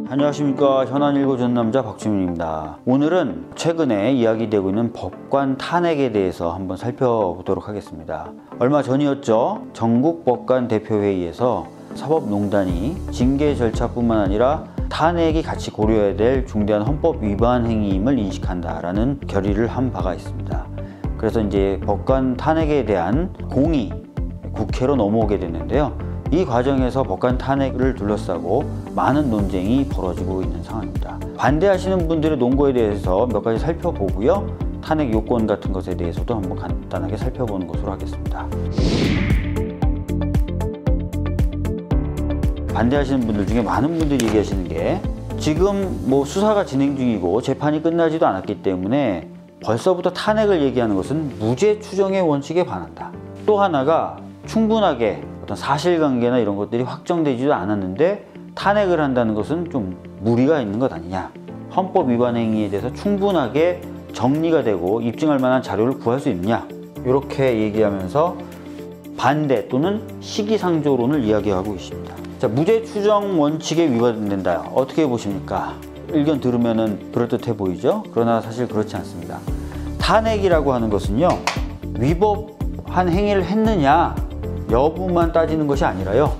안녕하십니까. 현안 읽어 주는 남자 박주민입니다. 오늘은 최근에 이야기되고 있는 법관 탄핵에 대해서 한번 살펴보도록 하겠습니다. 얼마 전이었죠. 전국 법관 대표회의에서 사법농단이 징계 절차뿐만 아니라 탄핵이 같이 고려해야 될 중대한 헌법 위반 행위임을 인식한다라는 결의를 한 바가 있습니다. 그래서 이제 법관 탄핵에 대한 공의 국회로 넘어오게 됐는데요. 이 과정에서 법관 탄핵을 둘러싸고 많은 논쟁이 벌어지고 있는 상황입니다. 반대하시는 분들의 논거에 대해서 몇 가지 살펴보고요. 탄핵 요건 같은 것에 대해서도 한번 간단하게 살펴보는 것으로 하겠습니다. 반대하시는 분들 중에 많은 분들이 얘기하시는 게 지금 수사가 진행 중이고 재판이 끝나지도 않았기 때문에 벌써부터 탄핵을 얘기하는 것은 무죄 추정의 원칙에 반한다. 또 하나가 충분하게 어떤 사실관계나 이런 것들이 확정되지도 않았는데 탄핵을 한다는 것은 좀 무리가 있는 것 아니냐. 헌법 위반 행위에 대해서 충분하게 정리가 되고 입증할 만한 자료를 구할 수 있느냐. 이렇게 얘기하면서 반대 또는 시기상조론을 이야기하고 있습니다. 자, 무죄 추정 원칙에 위반된다. 어떻게 보십니까? 의견 들으면은 그럴듯해 보이죠? 그러나 사실 그렇지 않습니다. 탄핵이라고 하는 것은요, 위법한 행위를 했느냐 여부만 따지는 것이 아니라요,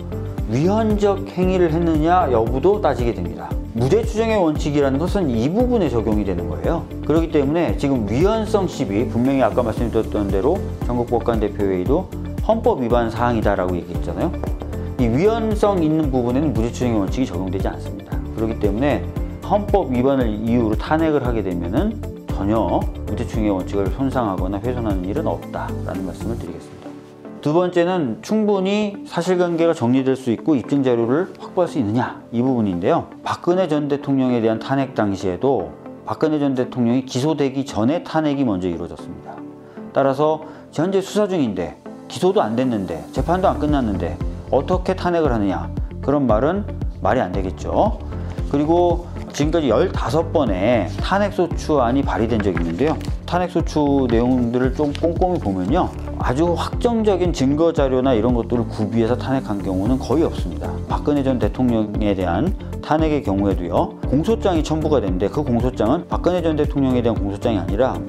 위헌적 행위를 했느냐 여부도 따지게 됩니다. 무죄 추정의 원칙이라는 것은 이 부분에 적용이 되는 거예요. 그렇기 때문에 지금 위헌성 시비, 분명히 아까 말씀드렸던 대로 전국법관대표회의도 헌법 위반 사항이다라고 얘기했잖아요. 이 위헌성 있는 부분에는 무죄 추정의 원칙이 적용되지 않습니다. 그렇기 때문에 헌법 위반을 이유로 탄핵을 하게 되면은 전혀 무죄 추정의 원칙을 손상하거나 훼손하는 일은 없다라는 말씀을 드리겠습니다. 두 번째는 충분히 사실관계가 정리될 수 있고 입증 자료를 확보할 수 있느냐, 이 부분인데요. 박근혜 전 대통령에 대한 탄핵 당시에도 박근혜 전 대통령이 기소되기 전에 탄핵이 먼저 이루어졌습니다. 따라서 현재 수사 중인데 기소도 안 됐는데 재판도 안 끝났는데 어떻게 탄핵을 하느냐, 그런 말은 말이 안 되겠죠. 그리고 지금까지 15번의 탄핵소추안이 발의된 적이 있는데요. 탄핵소추 내용들을 좀 꼼꼼히 보면요, 아주 확정적인 증거 자료나 이런 것들을 구비해서 탄핵한 경우는 거의 없습니다. 박근혜 전 대통령에 대한 탄핵의 경우에도요, 공소장이 첨부가 됐는데 그 공소장은 박근혜 전 대통령에 대한 공소장이 아니라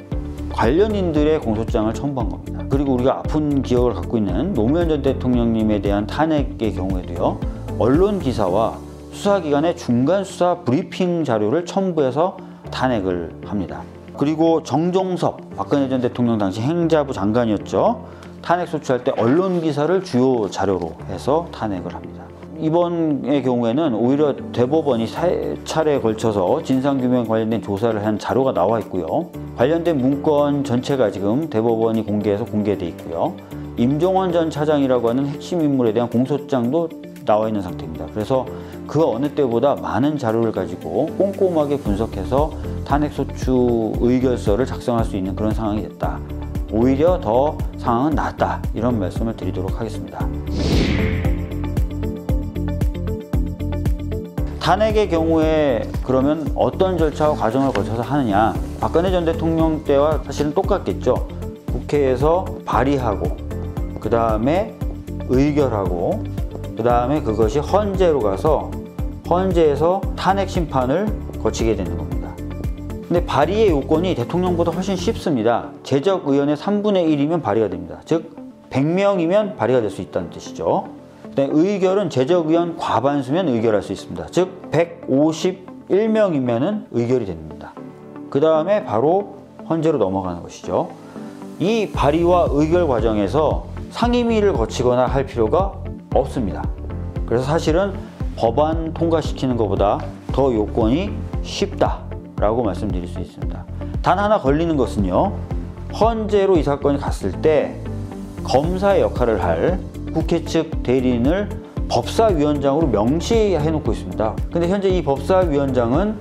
관련인들의 공소장을 첨부한 겁니다. 그리고 우리가 아픈 기억을 갖고 있는 노무현 전 대통령님에 대한 탄핵의 경우에도요, 언론 기사와 수사기관의 중간 수사 브리핑 자료를 첨부해서 탄핵을 합니다. 그리고 정종섭 박근혜 전 대통령 당시 행자부 장관이었죠. 탄핵 소추할 때 언론 기사를 주요 자료로 해서 탄핵을 합니다. 이번의 경우에는 오히려 대법원이 3차례에 걸쳐서 진상규명 관련된 조사를 한 자료가 나와 있고요. 관련된 문건 전체가 지금 대법원이 공개돼 있고요. 임종원 전 차장이라고 하는 핵심 인물에 대한 공소장도 나와 있는 상태입니다. 그래서 그 어느 때보다 많은 자료를 가지고 꼼꼼하게 분석해서 탄핵소추 의결서를 작성할 수 있는 그런 상황이 됐다. 오히려 더 상황은 낫다. 이런 말씀을 드리도록 하겠습니다. 탄핵의 경우에 그러면 어떤 절차와 과정을 거쳐서 하느냐. 박근혜 전 대통령 때와 사실은 똑같겠죠. 국회에서 발의하고 그 다음에 의결하고 그 다음에 그것이 헌재로 가서 헌재에서 탄핵 심판을 거치게 되는 겁니다. 근데 발의의 요건이 대통령보다 훨씬 쉽습니다. 제적의원의 3분의 1이면 발의가 됩니다. 즉 100명이면 발의가 될 수 있다는 뜻이죠. 의결은 제적의원 과반수면 의결할 수 있습니다. 즉 151명이면 의결이 됩니다. 그 다음에 바로 헌재로 넘어가는 것이죠. 이 발의와 의결 과정에서 상임위를 거치거나 할 필요가 없습니다. 그래서 사실은 법안 통과시키는 것보다 더 요건이 쉽다라고 말씀드릴 수 있습니다. 단 하나 걸리는 것은요, 헌재로 이 사건이 갔을 때 검사의 역할을 할 국회 측 대리인을 법사위원장으로 명시해 놓고 있습니다. 근데 현재 이 법사위원장은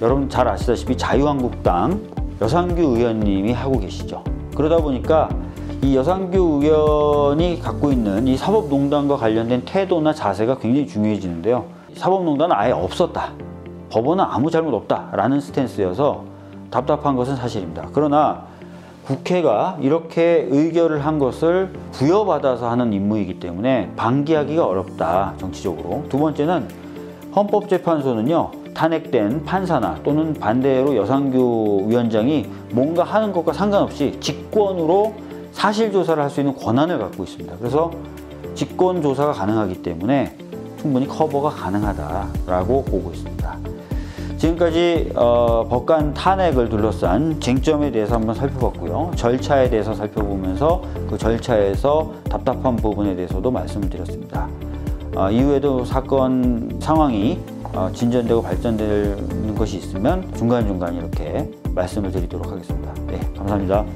여러분 잘 아시다시피 자유한국당 여상규 의원님이 하고 계시죠. 그러다 보니까 이 여상규 의원이 갖고 있는 이 사법농단과 관련된 태도나 자세가 굉장히 중요해지는데요. 사법농단은 아예 없었다. 법원은 아무 잘못 없다. 라는 스탠스여서 답답한 것은 사실입니다. 그러나 국회가 이렇게 의결을 한 것을 부여받아서 하는 임무이기 때문에 방기하기가 어렵다. 정치적으로. 두 번째는 헌법재판소는요, 탄핵된 판사나 또는 반대로 여상규 위원장이 뭔가 하는 것과 상관없이 직권으로 사실조사를 할 수 있는 권한을 갖고 있습니다. 그래서 직권조사가 가능하기 때문에 충분히 커버가 가능하다라고 보고 있습니다. 지금까지 법관 탄핵을 둘러싼 쟁점에 대해서 한번 살펴봤고요. 절차에 대해서 살펴보면서 그 절차에서 답답한 부분에 대해서도 말씀을 드렸습니다. 이후에도 사건 상황이 진전되고 발전되는 것이 있으면 중간중간 이렇게 말씀을 드리도록 하겠습니다. 네, 감사합니다.